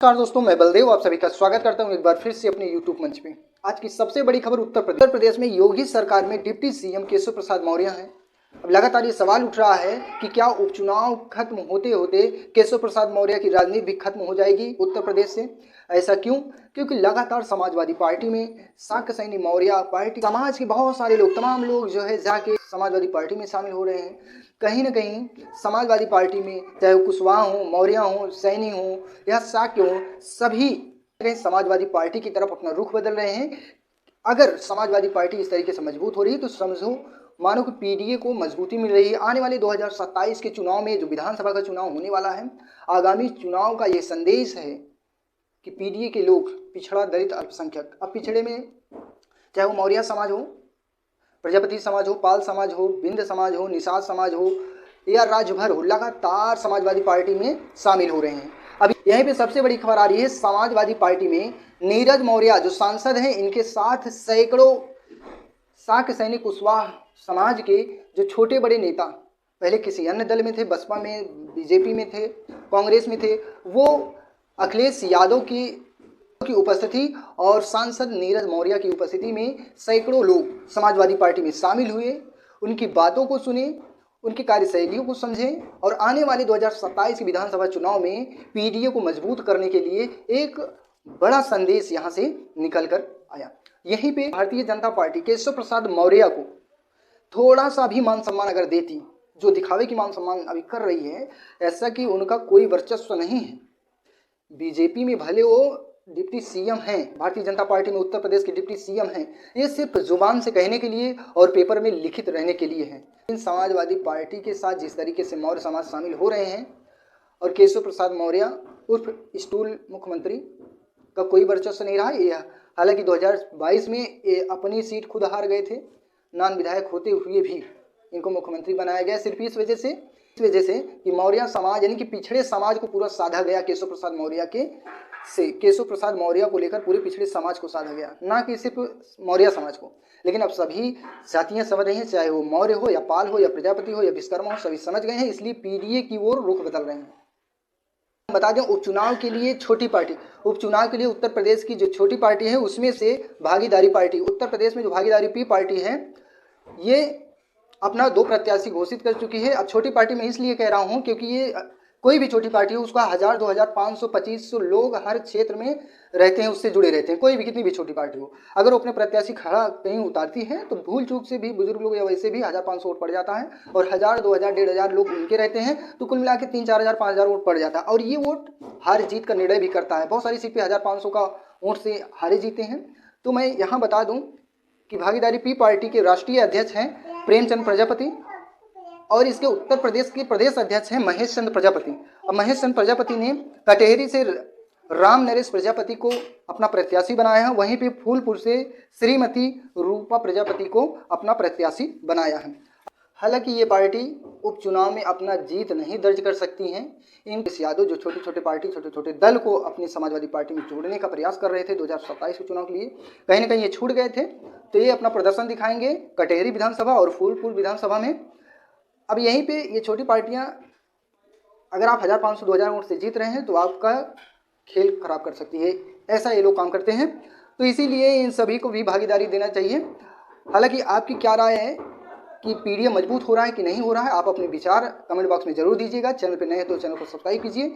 नमस्कार दोस्तों, मैं बलदेव आप सभी का स्वागत करता हूं एक बार फिर से अपने यूट्यूब मंच पे। आज की सबसे बड़ी खबर उत्तर प्रदेश में योगी सरकार में डिप्टी सीएम केशव प्रसाद मौर्य हैं। अब लगातार ये सवाल उठ रहा है कि क्या उपचुनाव खत्म होते होते केशव प्रसाद मौर्य की राजनीति भी खत्म हो जाएगी उत्तर प्रदेश से। ऐसा क्यों? क्योंकि लगातार समाजवादी पार्टी में शाक्य सैनी मौर्य पार्टी समाज के बहुत सारे लोग तमाम लोग जो है जाके समाजवादी पार्टी में शामिल हो रहे हैं। कहीं ना कहीं समाजवादी पार्टी में चाहे वो कुशवाहा हो, मौर्य हो, सैनी हो या शाक्य हो, सभी समाजवादी पार्टी की तरफ अपना रुख बदल रहे हैं। अगर समाजवादी पार्टी इस तरीके से मजबूत हो रही है तो समझो मानो कि पीडीए को मजबूती मिल रही है। आने वाले 2027 के चुनाव में जो विधानसभा का चुनाव होने वाला है, आगामी चुनाव का ये संदेश है कि पीडीए के लोग, पिछड़ा, दलित, अल्पसंख्यक, अब पिछड़े में चाहे वो मौर्य समाज हो, प्रजापति समाज हो, पाल समाज हो, बिंद समाज हो, निषाद समाज हो या राज्यभर हो, लगातार समाजवादी पार्टी में शामिल हो रहे हैं। अभी यहीं पे सबसे बड़ी खबर आ रही है, समाजवादी पार्टी में नीरज मौर्य जो सांसद हैं, इनके साथ सैकड़ों शाक्य सैनी कुशवाहा समाज के जो छोटे बड़े नेता पहले किसी अन्य दल में थे, बसपा में, बीजेपी में थे, कांग्रेस में थे, वो अखिलेश यादव की उपस्थिति और सांसद नीरज मौर्य की उपस्थिति में सैकड़ों लोग समाजवादी पार्टी में शामिल हुए, उनकी बातों को सुने, उनकी कार्यशैलियों को समझें और आने वाले 2027 के विधानसभा चुनाव में पीडीए को मजबूत करने के लिए एक बड़ा संदेश यहां से निकल कर आया। यहीं पे भारतीय जनता पार्टी केशव प्रसाद मौर्य को थोड़ा सा भी मान सम्मान अगर देती, जो दिखावे की मान सम्मान अभी कर रही है, ऐसा कि उनका कोई वर्चस्व नहीं है। बीजेपी में भले वो डिप्टी सीएम हैं, भारतीय जनता पार्टी में उत्तर प्रदेश के डिप्टी सीएम हैं, ये सिर्फ जुबान से कहने के लिए और पेपर में लिखित रहने के लिए हैं। इन समाजवादी पार्टी के साथ जिस तरीके से मौर्य समाज शामिल हो रहे हैं और केशव प्रसाद मौर्य उर्फ स्टूल मुख्यमंत्री का कोई वर्चस्व नहीं रहा है। हालांकि 2022 में ये अपनी सीट खुद हार गए थे, नान विधायक होते हुए भी इनको मुख्यमंत्री बनाया गया सिर्फ इस वजह से कि मौर्य समाज यानी कि पिछड़े समाज को पूरा साधा गया। केशव प्रसाद मौर्य को लेकर पूरे पिछड़े समाज को साधा गया, ना कि सिर्फ मौर्य समाज को। लेकिन अब सभी जातियां समझ रही हैं, चाहे वो मौर्य हो या पाल हो या प्रजापति हो या विश्वकर्मा हो, सभी समझ गए हैं, इसलिए पीडीए की ओर रुख बदल रहे हैं। बता दें, उपचुनाव के लिए उत्तर प्रदेश की जो छोटी पार्टी है उसमें से भागीदारी पार्टी, उत्तर प्रदेश में जो भागीदारी पी पार्टी है, ये अपना 2 प्रत्याशी घोषित कर चुकी है। अब छोटी पार्टी में इसलिए कह रहा हूं क्योंकि ये कोई भी छोटी पार्टी हो, उसका 1000, 2000, 500, 2500 लोग हर क्षेत्र में रहते हैं, उससे जुड़े रहते हैं। कोई भी, कितनी भी छोटी पार्टी हो, अगर वो अपने प्रत्याशी खड़ा कहीं उतारती है तो भूल चूक से भी बुजुर्ग लोग या वैसे भी 1500 वोट पड़ जाता है और 1000, 2000, 1500 लोग उनके रहते हैं, तो कुल मिला के 3-4000, 5000 वोट पड़ जाता है। और ये वोट हार जीत का निर्णय भी करता है। बहुत सारी सीट पे 1500 का वोट से हारे जीते हैं। तो मैं यहाँ बता दूँ कि भागीदारी पी पार्टी के राष्ट्रीय अध्यक्ष हैं प्रेमचंद प्रजापति और इसके उत्तर प्रदेश के प्रदेश अध्यक्ष हैं महेश चंद्र प्रजापति। और महेश चंद्र प्रजापति ने कटेहरी से राम नरेश प्रजापति को अपना प्रत्याशी बनाया है, वहीं पे फूलपुर से श्रीमती रूपा प्रजापति को अपना प्रत्याशी बनाया है। हालांकि ये पार्टी उपचुनाव में अपना जीत नहीं दर्ज कर सकती हैं। इन यादव जो छोटे छोटे दल को अपनी समाजवादी पार्टी में जोड़ने का प्रयास कर रहे थे 2027 के चुनाव के लिए, कहीं ना कहीं ये छूट गए थे। तो ये अपना प्रदर्शन दिखाएंगे कटेहरी विधानसभा और फूलपुर विधानसभा में। अब यहीं पे ये छोटी पार्टियां, अगर आप 1500, 2000 वोट से जीत रहे हैं तो आपका खेल खराब कर सकती है, ऐसा ये लोग काम करते हैं। तो इसीलिए इन सभी को भी भागीदारी देना चाहिए। हालांकि आपकी क्या राय है कि पीडीए मजबूत हो रहा है कि नहीं हो रहा है, आप अपने विचार कमेंट बॉक्स में जरूर दीजिएगा। चैनल पर नए हैं तो चैनल को सब्सक्राइब कीजिए।